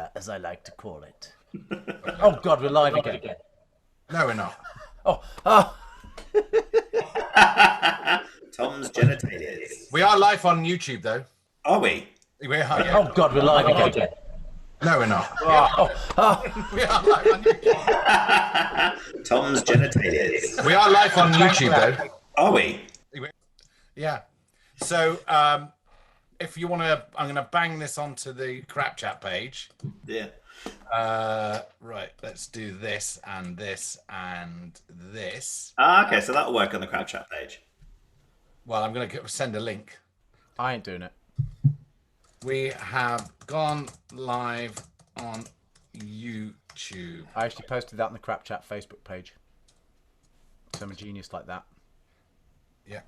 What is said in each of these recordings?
Twitter, as I like to call it. Oh, God, we're live again. No, we're not. Oh. Tom's genitalia. We are live on YouTube, though. Are we? We are, yeah. Oh, God, we're live again. No, we're not. Oh. We are live on YouTube. Tom's genitalia. We are live on YouTube, though. Are we? Yeah. So, if you want to, I'm going to bang this onto the Crap Chat page. Yeah. Right, let's do this and this and this. Okay, so that'll work on the Crab Chat page. Well, I'm going to send a link. I ain't doing it. We have gone live on YouTube. I actually posted that on the Crap Chat Facebook page. So I'm a genius like that. Yeah.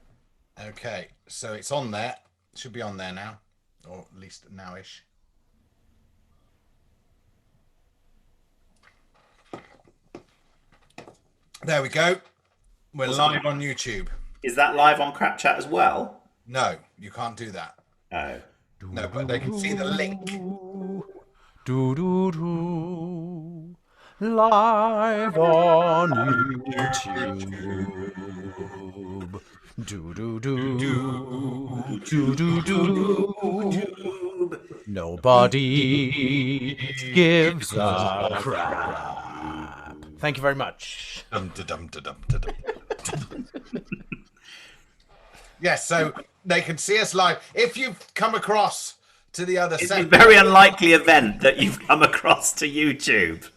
Okay, so it's on there. It should be on there now, or at least now-ish. There we go. We're live on YouTube. Is that live on Crab Chat as well? No, you can't do that. Oh. No, but they can see the link. Live on YouTube. Nobody gives a crap. Thank you very much. Yes, so they can see us live. If you've come across to the other It's a side, very unlikely event that you've come across to YouTube.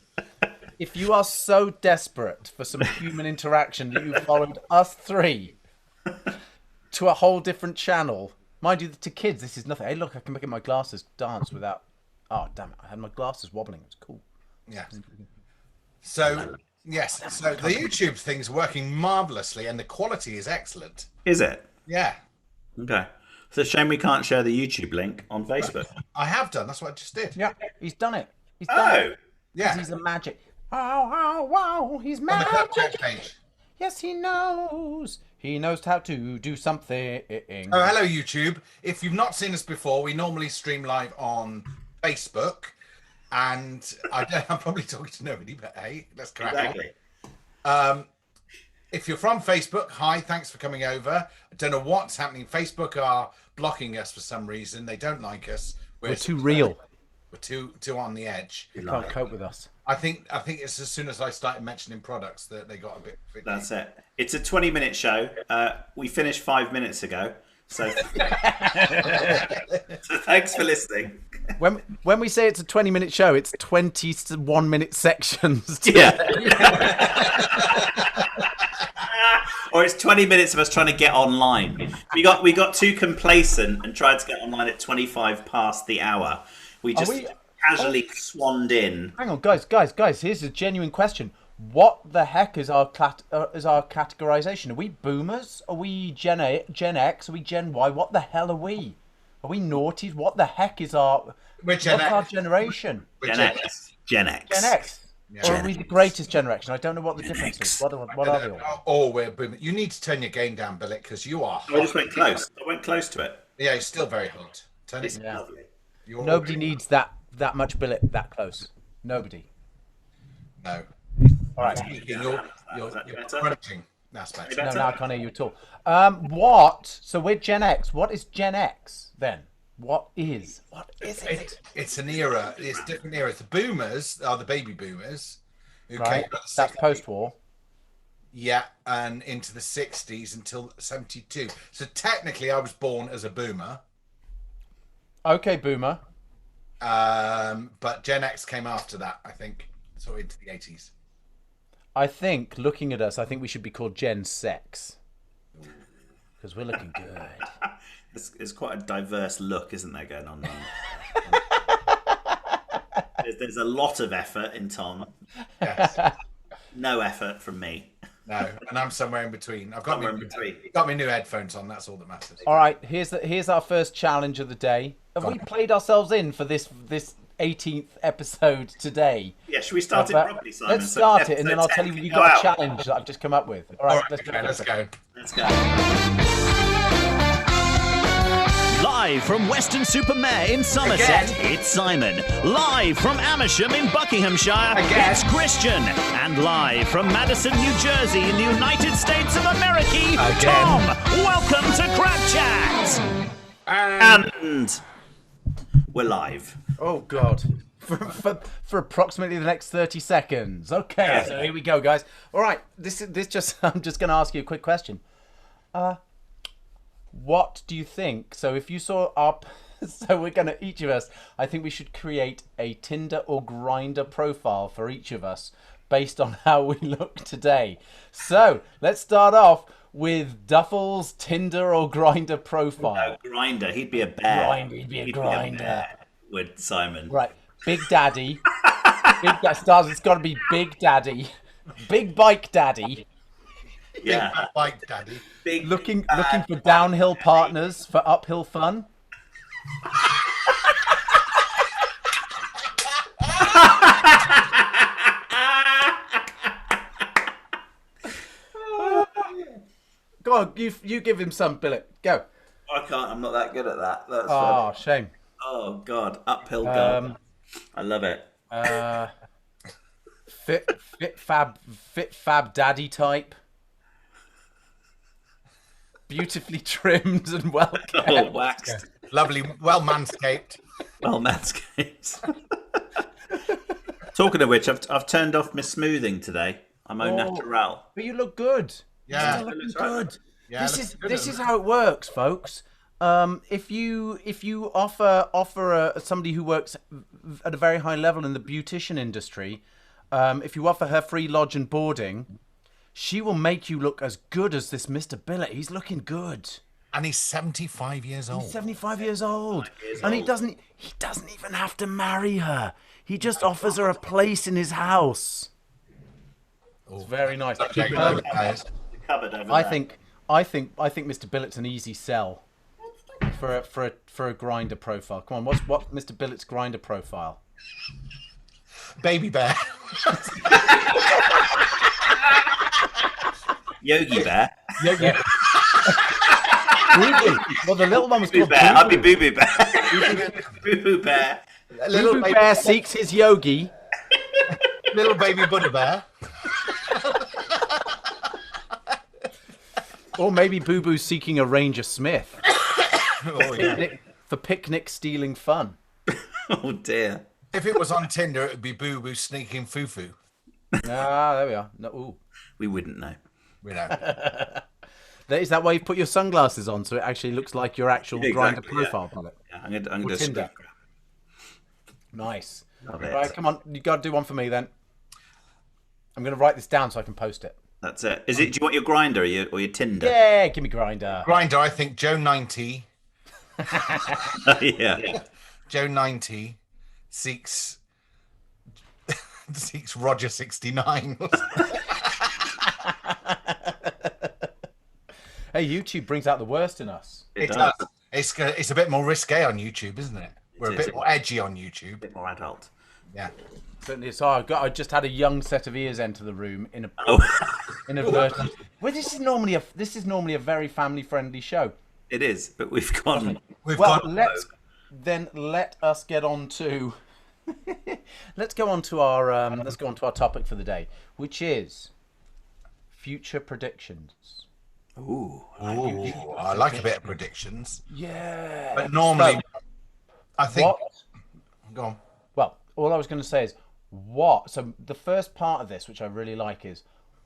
If you are so desperate for some human interaction that you followed us three to a whole different channel, mind you, to kids, this is nothing. Hey, look, I can make my glasses dance without. Oh, damn it! I had my glasses wobbling. It's cool. yeah. So yes, so the YouTube thing's working marvelously, and the quality is excellent. Is it? Yeah, Okay. It's a shame we can't share the YouTube link on Facebook. I have done. That's what I just did. Yeah, he's done it. He's done it. Oh. Yeah, He's a magic. Oh, wow, he's on the Crap Chat magic. page. Yes, he knows. He knows how to do something. Oh, hello YouTube. If you've not seen us before, we normally stream live on Facebook, and I'm probably talking to nobody, but hey, let's crack Exactly. on. If you're from Facebook, hi, thanks for coming over. I don't know what's happening. Facebook are blocking us for some reason. They don't like us. We're too real. We're too on the edge. You can't cope with us. I think it's as soon as I started mentioning products that they got a bit. That's it. It's a 20-minute show. We finished 5 minutes ago. So, so thanks for listening. When we say it's a 20-minute show, it's 21-minute sections. Yeah. Or it's 20 minutes of us trying to get online. We got too complacent and tried to get online at 25 past the hour. We just casually swanned in. Hang on, guys. Here's a genuine question. What the heck is our categorization? Are we boomers? Are we Gen X? Are we Gen Y? What the hell are we? Are we naughties? What the heck is our? We're Gen what's X. our generation? Gen X. Gen X. Yeah. Or are we the greatest generation? I don't know what the difference is. What are we all? Oh, we're booming. You need to turn your game down, Billet, because you are. I just went close. I went close to it. Yeah, it's still very hot. Turn it. It's lovely. You're Nobody needs that much billet that close. Nobody. No. All right. You're better? crunching. That's better. No, now I can't hear you at all. What? So we're Gen X. What is Gen X then? What is it? It's an era. It's different eras. The boomers are the baby boomers. Who Right. came out of the That's 60s. post-war. Yeah, and into the 60s until 72. So technically, I was born as a boomer. Okay, boomer. But Gen X came after that, I think. So into the 80s. I think, looking at us, I think we should be called Gen Sex. Because we're looking good. It's quite a diverse look, isn't there, going on? There's a lot of effort in Tom. Yes. No effort from me. No, and I'm somewhere in between. I've got Somewhere me, in between. got me new headphones on. That's all that matters. All right, here's our first challenge of the day. Have we played ourselves in for this 18th episode today? Yeah, should we start it properly, Simon? Let's So start it, and then I'll episode tell you 10 you can go got a out. challenge that I've just come up with. All right, All right, let's okay, let's go. Let's go. Live Live from Weston-super-Mare in Somerset, it's Simon. Live from Amersham in Buckinghamshire, it's Christian. And live from Madison, New Jersey in the United States of America, Tom. Welcome to Crab Chat. And we're live. Oh, God. For approximately the next 30 seconds. Okay, so here we go, guys. All right, I'm just going to ask you a quick question. What do you think? So if you saw so we're going to, each of us, I think we should create a Tinder or Grindr profile for each of us based on how we look today. So let's start off with Duffel's Tinder or Grindr profile. No, Grindr. He'd be a bear. He'd be a Grindr. With Simon. Right. Big Daddy. Stars, it's got to be Big Daddy. Big Bike Daddy. Yeah. Big bike daddy. Looking for downhill partners for uphill fun. Go on, you give him some, Billet. Go. I can't. I'm not that good at that. That's Oh, funny. shame. Oh God, uphill garden. I love it. Fit fab daddy type. Beautifully trimmed and well kept. Oh, waxed. Lovely, well manscaped. Well, manscaped. Talking of which, I've turned off my smoothing today. I'm au naturel. But you look good. Yeah. You're looking good. Yeah, This is how it works, folks. If you offer somebody who works at a very high level in the beautician industry, if you offer her free lodge and boarding, she will make you look as good as this Mr. Billet. He's looking good. And he's 75 years old. He's 75 years old. And he doesn't even have to marry her. He just offers her a place in his house. It's very nice. Cupboard over I there. think Mr. Billet's an easy sell for a Grindr profile. Come on, what's Mr. Billet's Grindr profile? Baby bear. Yogi Bear. Yogi. Boo-boo. Well, the little one was Boo called Bear. I'll be Boo-boo. Boo Boo Bear. Boo Boo Bear. Boo-boo Bear seeks his yogi. Little baby Buddha bear. Or maybe Boo Boo's seeking a Ranger Smith Oh, yeah. for picnic stealing fun. Oh dear. If it was on Tinder, it would be Boo Boo sneaking foo-foo. Ah, there we are. No, ooh. We wouldn't know. You know. Is that why you put your sunglasses on so it actually looks like your actual Grindr Exactly, yeah. profile, Billet? Yeah, I'm gonna do a Tinder. screen grab. Nice. Love it. Right, come on. You got to do one for me then. I'm going to write this down so I can post it. That's it. Is it? Do you want your Grinder or your Tinder? Yeah, give me Grindr. Grindr, I think Joe 90. Yeah. Joe 90 seeks Roger 69. Hey, YouTube brings out the worst in us. It It does. does. It's a bit more risque on YouTube, isn't it? We're a is. bit more edgy on YouTube. A bit more adult. Yeah. Certainly, so I just had a young set of ears enter the room Oh, inadvertently. Well, this is normally a very family-friendly show. it is. But we've gone. We've Well, got let us get on to let's go on to our topic for the day, which is future predictions. Ooh. Ooh, I like a bit of predictions. Yeah. But normally, I think. What? Go on. Well, all I was going to say is what. So the first part of this, which I really like, is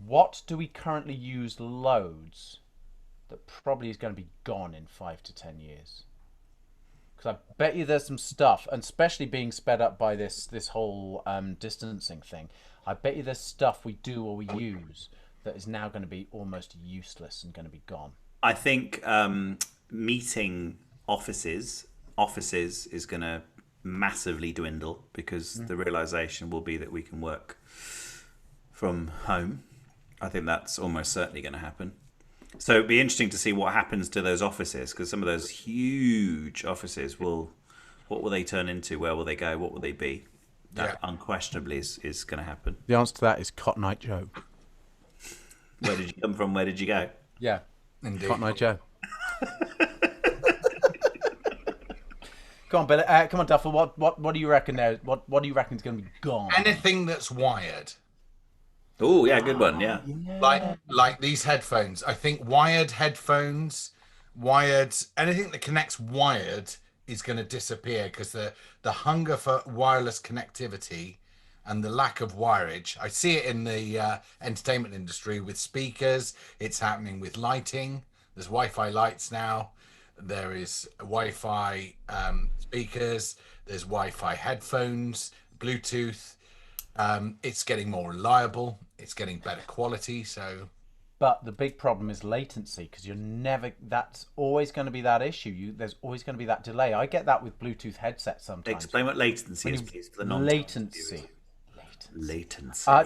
what do we currently use loads that probably is going to be gone in 5 to 10 years? Because I bet you there's some stuff, and especially being sped up by this whole distancing thing, I bet you there's stuff we do or we use that is now going to be almost useless and going to be gone. I think meeting offices is going to massively dwindle because the realization will be that we can work from home. I think that's almost certainly going to happen. So it'd be interesting to see what happens to those offices, because some of those huge offices what will they turn into? Where will they go? What will they be? That unquestionably is going to happen. The answer to that is Cotton Eye Joe. Where did you come from? Where did you go? Yeah, Indeed. Cotton Eye Joe. Come on, Bill. Come on, Duffel. What do you reckon there? What do you reckon is going to be gone? Anything that's wired. Oh, yeah, good one. Yeah. Like these headphones. I think wired headphones, anything that connects wired is going to disappear because the hunger for wireless connectivity and the lack of wireage. I see it in the entertainment industry with speakers. It's happening with lighting. There's Wi-Fi lights now. There is Wi-Fi speakers. There's Wi-Fi headphones, Bluetooth. It's getting more reliable. It's getting better quality. So, but the big problem is latency because that's always going to be that issue. There's always going to be that delay. I get that with Bluetooth headsets sometimes. Explain what latency is, please, for the non latency.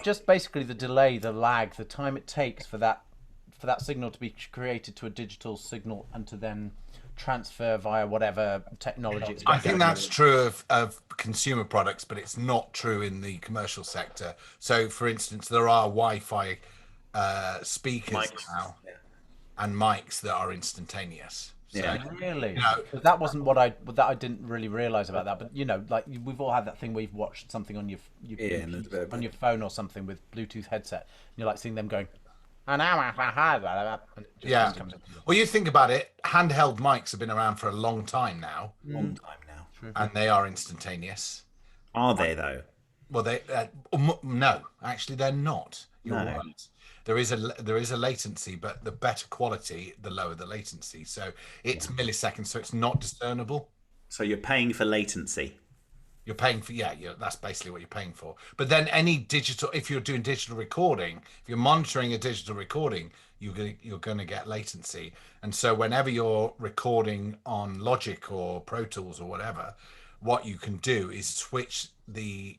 Just basically the delay, the lag, the time it takes for that signal to be created to a digital signal and to then transfer via whatever technology it's I think that's true of consumer products, but it's not true in the commercial sector. So, for instance, there are Wi-Fi speakers now and mics that are instantaneous. So, really? That wasn't what I didn't really realize about that. But like we've all had that thing where you've watched something on your phone or something with Bluetooth headset, and you're like seeing them going. Yeah. Well, you think about it. Handheld mics have been around for a long time now. And they are instantaneous. Are they though? Well, no, actually, they're not. You're right. There is a latency, but the better quality, the lower the latency. So it's milliseconds, so it's not discernible. So you're paying for latency. You're paying for that's basically what you're paying for. But then any digital, if you're doing digital recording, if you're monitoring a digital recording, you're going to get latency. And so whenever you're recording on Logic or Pro Tools or whatever, what you can do is switch the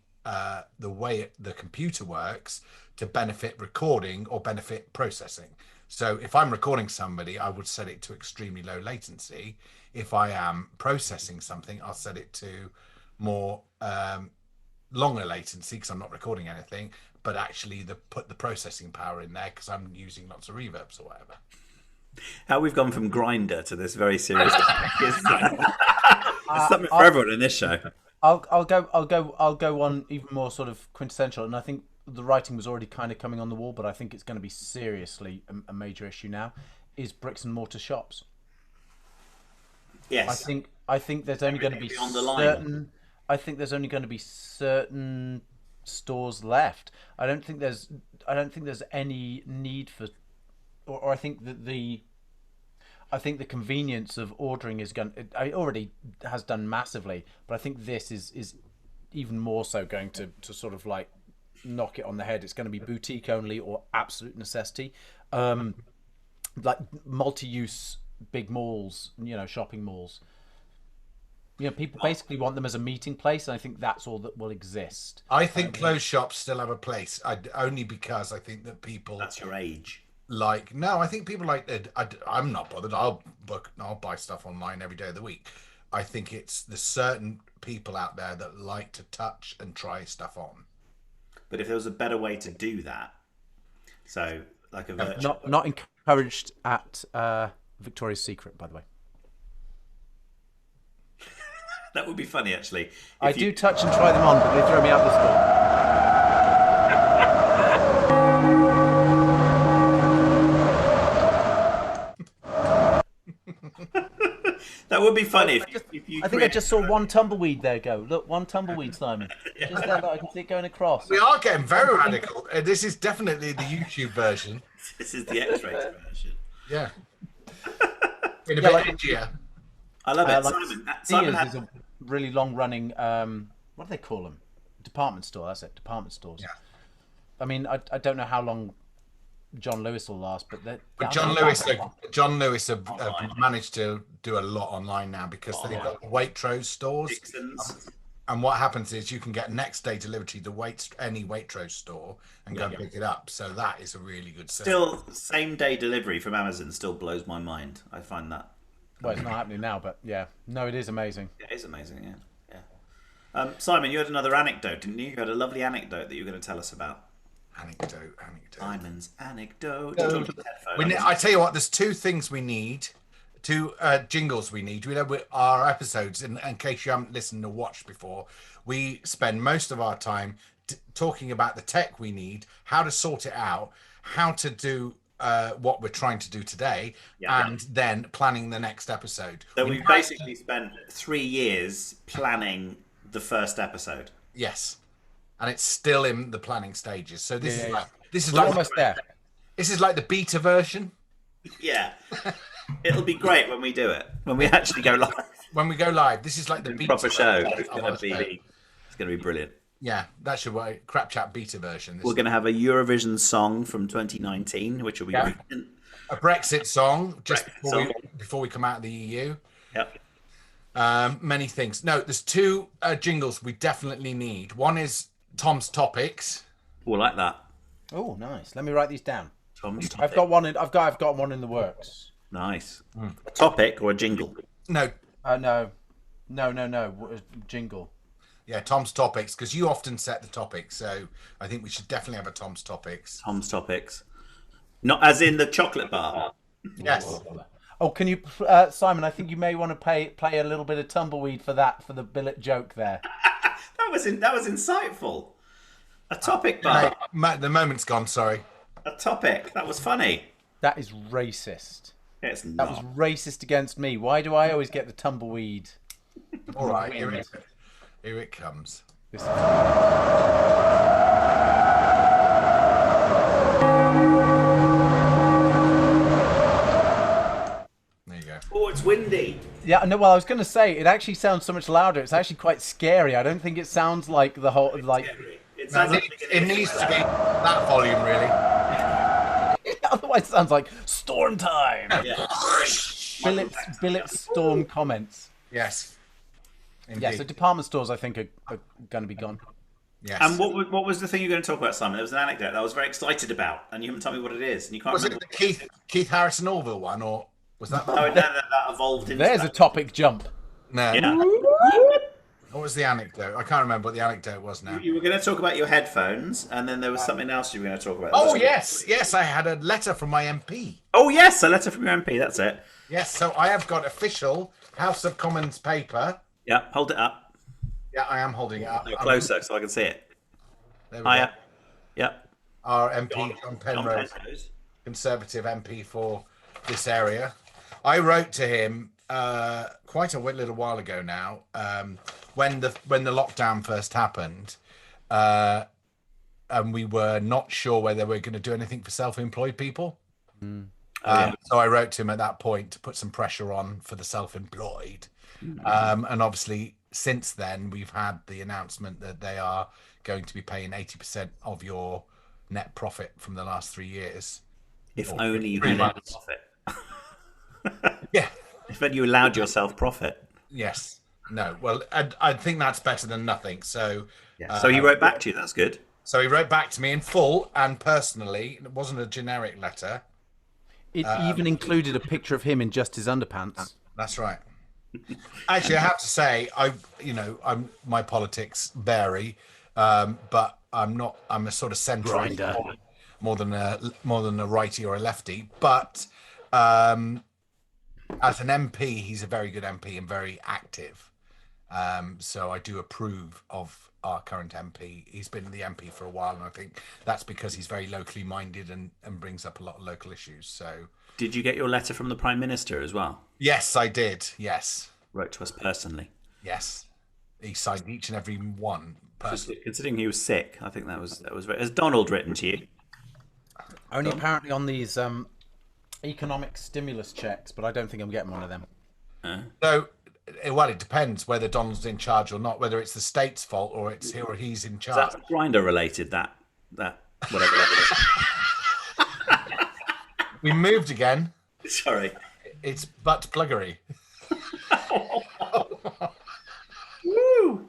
way the computer works to benefit recording or benefit processing. So if I'm recording somebody, I would set it to extremely low latency. If I am processing something, I'll set it to more longer latency because I'm not recording anything, but actually put the processing power in there because I'm using lots of reverbs or whatever. How we've gone from Grinder to this very serious topic is something for everyone in this show. I'll go on even more sort of quintessential, and I think the writing was already kind of coming on the wall, but I think it's going to be seriously a major issue now. Is bricks and mortar shops? Yes, I think there's only going to be certain. I think there's only going to be certain stores left. I don't think there's any need for, or I think that the convenience of ordering is it already has done massively, but I think this is even more so going to sort of like knock it on the head. It's going to be boutique only or absolute necessity, like multi-use big malls, shopping malls. People basically want them as a meeting place, and I think that's all that will exist. I think clothes shops still have a place, only because I think that people. That's your age. I think people like it. I'm not bothered. I'll buy stuff online every day of the week. I think it's the certain people out there that like to touch and try stuff on. But if there was a better way to do that, so like a virtual... not encouraged at Victoria's Secret, by the way. That would be funny, actually. I do touch and try them on, but they throw me out the store. That would be funny. I just saw one tumbleweed there go. Look, one tumbleweed, Simon. Just there, I can see it going across. We are getting very radical. This is definitely the YouTube version. This is the X-rated version. Yeah. In a bit edgier. I love it. Simon is a really long-running, what do they call them? Department store. That's it. Department stores. Yeah. I mean, I don't know how long John Lewis will last, but John Lewis have managed to do a lot online now because they've got Waitrose stores. Dixon's. And what happens is you can get next day delivery to any Waitrose store and go and pick it up. So that is a really good service. Still, same day delivery from Amazon still blows my mind. I find that. Well, it's not happening now, but yeah. No, it is amazing. It is amazing, yeah. Simon, you had another anecdote, didn't you? You had a lovely anecdote that you were going to tell us about. Anecdote. Simon's anecdote. I tell you what, there's two things we need two jingles we need. We know our episodes, in case you haven't listened or watched before, we spend most of our time talking about the tech we need, how to sort it out, how to do what we're trying to do today, and then planning the next episode. So we basically spent 3 years planning the first episode. Yes, and it's still in the planning stages. So this is We're like almost there. This is like the beta version. Yeah. It'll be great when we do it. When we actually go live. When we go live, this is like the beta Proper show. version It's of going our to show. be brilliant. Yeah, that should be Crap Chat beta version. We're going to have a Eurovision song from 2019, which will be brilliant. A Brexit song just Brexit before we come out of the EU. Yep. Many things. No, there's two jingles we definitely need. One is Tom's Topics. We'll like that. Oh, nice. Let me write these down. Tom's I've got one in. I've got one in the works. Nice. A topic or a jingle? No, No. Jingle. yeah, Tom's Topics, because you often set the topics. So I think we should definitely have a Tom's Topics. Tom's Topics. Not as in the chocolate bar. Yes. Oh, can you, Simon? I think you may want to play a little bit of Tumbleweed for the billet joke there. That was insightful. A topic bar. The moment's gone, sorry. A topic. That was funny. That is racist. It's That was not. racist against me. Why do I always get the Tumbleweed? All right, here it comes. This There you go. Oh, it's windy. Yeah, no. Well, I was going to say it actually sounds so much louder. It's actually quite scary. I don't think it sounds like the whole like. It sounds like It needs to be that volume, really. Otherwise, it sounds like storm time. Yeah. Billet storm comments. Yes. Indeed. Yeah, so department stores, I think, are going to be gone. Yes. And what was the thing you were going to talk about, Simon? There was an anecdote that I was very excited about, and you haven't told me what it is, and you can't Was it remember. the Keith Harrison Orville one, or was that? No, that evolved into There's a topic jump. No. Yeah. What was the anecdote? I can't remember what the anecdote was now. You were going to talk about your headphones, and then there was something else you were going to talk about. Oh, yes. I had a letter from my MP. Oh, yes, a letter from your MP. That's it. Yes, so I have got official House of Commons paper. Yeah, hold it up. Yeah, I am holding it up. No, closer so I can see it. There we go. Hiya. Yeah. Our MP, John John Penrose, Penrose. Conservative MP for this area. I wrote to him quite a little while ago now, when the lockdown first happened, and we were not sure whether we were going to do anything for self-employed people. So I wrote to him at that point to put some pressure on for the self-employed. And obviously, since then, we've had the announcement that they are going to be paying 80% of your net profit from the last 3 years. If only you 3 had months. profit. Yeah. If only you allowed yourself profit. Yes. No. Well, I think that's better than nothing. So, Yeah. So he wrote back to you. That's good. so he wrote back to me in full and personally. It wasn't a generic letter. It even included a picture of him in just his underpants. That's right. Actually, I have to say, my politics vary, but I'm a sort of centrist, Grinder. more than a righty or a lefty. But as an MP, he's a very good MP and very active. So I do approve of our current MP. He's been the MP for a while, and I think that's because he's very locally minded and brings up a lot of local issues. So Did you get your letter from the Prime Minister as well? yes, I did. Yes, Wrote to us personally. yes. He signed each and every one personally. Considering he was sick, I think that was very... Has Donald written to you? Only apparently on these economic stimulus checks, but I don't think I'm getting one of them. So, well, it depends whether Donald's in charge or not, whether it's the state's fault or it's he or he's in charge. That's Grinder related, that whatever that We moved again. is. Sorry. It's butt pluggery. Woo!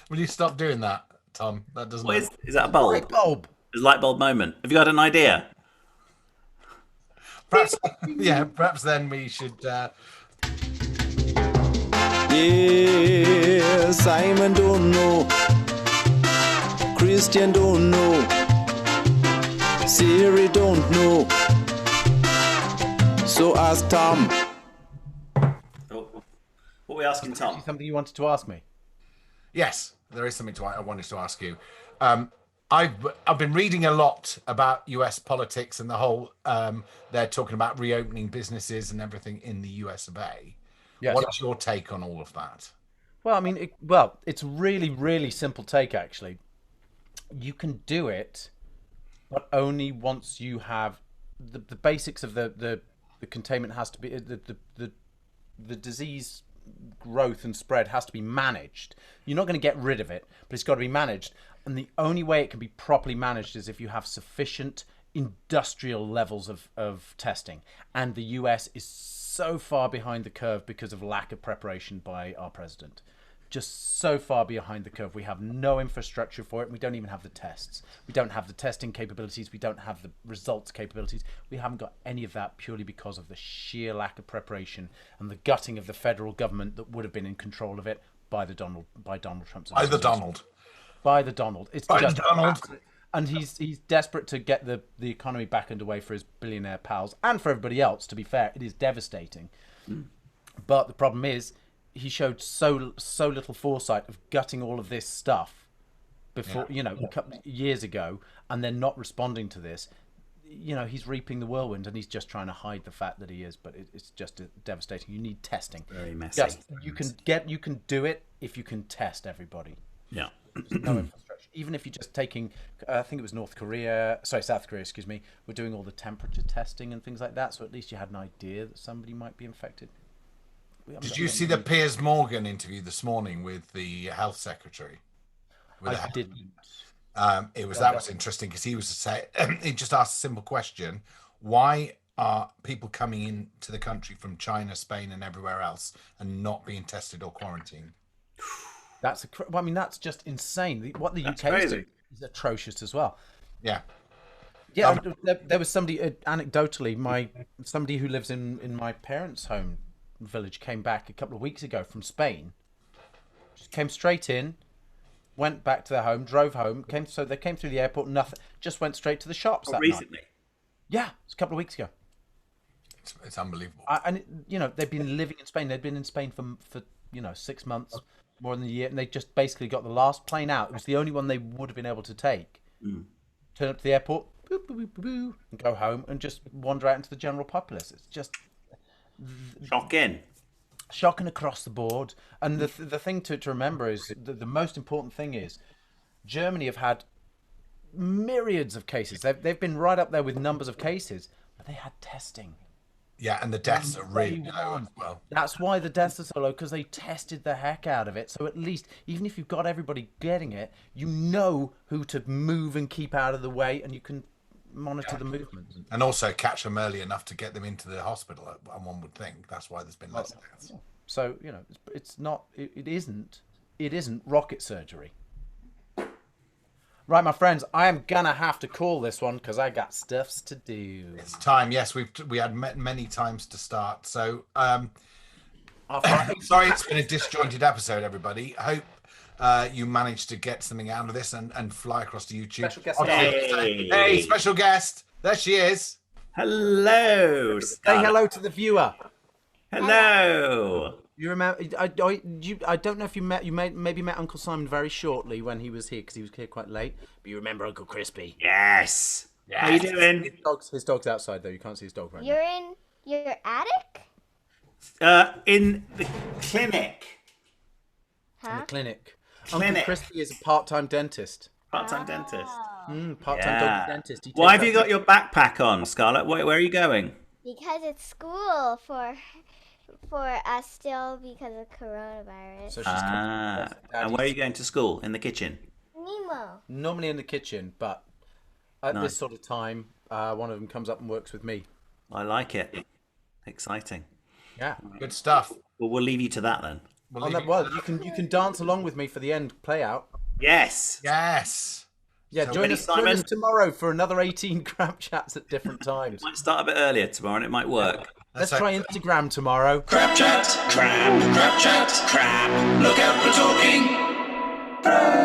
Will you stop doing that, Tom? That doesn't. What is that a bulb? Light bulb. It's a light bulb moment. Have you got an idea? Perhaps, perhaps then we should. Yeah, Simon don't know. Christian don't know. Siri don't know. So ask Tom. asking Tom? Something you wanted to ask me? Yes, there is something I wanted to ask you. I've been reading a lot about US politics and the whole. They're talking about reopening businesses and everything in the US of A. Yes. What is your take on all of that? Well, I mean, it's really, really simple take, actually. You can do it, but only once you have the basics of the containment has to be the disease growth and spread has to be managed. You're not going to get rid of it, but it's got to be managed. And the only way it can be properly managed is if you have sufficient industrial levels of testing. And the US is so far behind the curve because of lack of preparation by our president. Just so far behind the curve. We have no infrastructure for it. We don't even have the tests. We don't have the testing capabilities. We don't have the results capabilities. We haven't got any of that purely because of the sheer lack of preparation and the gutting of the federal government that would have been in control of it by Donald Trump's By the Donald. By the Donald. It's By just the Donald. and he's desperate to get the economy back underway for his billionaire pals and for everybody else. To be fair, it is devastating. But the problem is, he showed so little foresight of gutting all of this stuff before, a couple of years ago, and then not responding to this. He's reaping the whirlwind, and he's just trying to hide the fact that he is. But it's just devastating. You need testing. Very messy. You can do it if you can test everybody. Yeah. There's no infrastructure. Even if you're just taking, I think it was South Korea, were doing all the temperature testing and things like that. So at least you had an idea that somebody might be infected. Did you see the Piers Morgan interview this morning with the health secretary? I didn't. That was interesting because he he just asked a simple question: why are people coming into the country from China, Spain, and everywhere else and not being tested or quarantined? That's just insane. What the UK is doing is atrocious as well. Yeah. Yeah, there was somebody anecdotally, somebody who lives in my parents' home village came back a couple of weeks ago from Spain. Just came straight in, went back to their home, drove home, they came through the airport, nothing, just went straight to the shops that recently? night. Yeah, it's a couple of weeks ago. It's unbelievable. They've been living in Spain. They'd been in Spain for 6 months, more than a year, and they just basically got the last plane out. It was the only one they would have been able to take. Turn up to the airport, boop, boop, boop, boop, boop, and go home and just wander out into the general populace. It's just shocking across the board. And the thing to remember is the most important thing is Germany have had myriads of cases. They've been right up there with numbers of cases, but they had testing. Yeah, and the deaths are really low as well. That's why the deaths are so low, because they tested the heck out of it. So at least, even if you've got everybody getting it, you know who to move and keep out of the way, and you can monitor the movements. And also catch them early enough to get them into the hospital, and one would think. That's why there's been less deaths. So, it isn't rocket surgery. Right, my friends, I am gonna have to call this one because I got stuffs to do. It's time. Yes, we had met many times to start. So, sorry, it's been a disjointed episode, everybody. I hope you managed to get something out of this and fly across to YouTube. Special guest. Hey, special guest. There she is. Hello. Say hello to the viewer. Hello. You remember? I don't know if you maybe met Uncle Simon very shortly when he was here because he was here quite late. But you remember Uncle Crispy? Yes. How you doing? His dog's outside though. You can't see his dog right now. You're in your attic? In the clinic. In the clinic. Clinic. Uncle Crispy is a part-time dentist. Part-time dentist. Part-time dog dentist. Why have you got your backpack on, Scarlett? Where are you going? Because it's school for us still because of coronavirus. So she's come to And where are you going to school? In the kitchen? Nemo. normally in the kitchen, but at this sort of time, one of them comes up and works with me. I like it. Exciting. Yeah. Good stuff. Well, we'll leave you to that then. You can dance along with me for the end play out. Yes. Yes. Yeah, So join us tomorrow for another 18 crap chats at different times. Might start a bit earlier tomorrow and it might work. Let's try Instagram tomorrow. Crap chat, crap chat, crap. Look out for talking.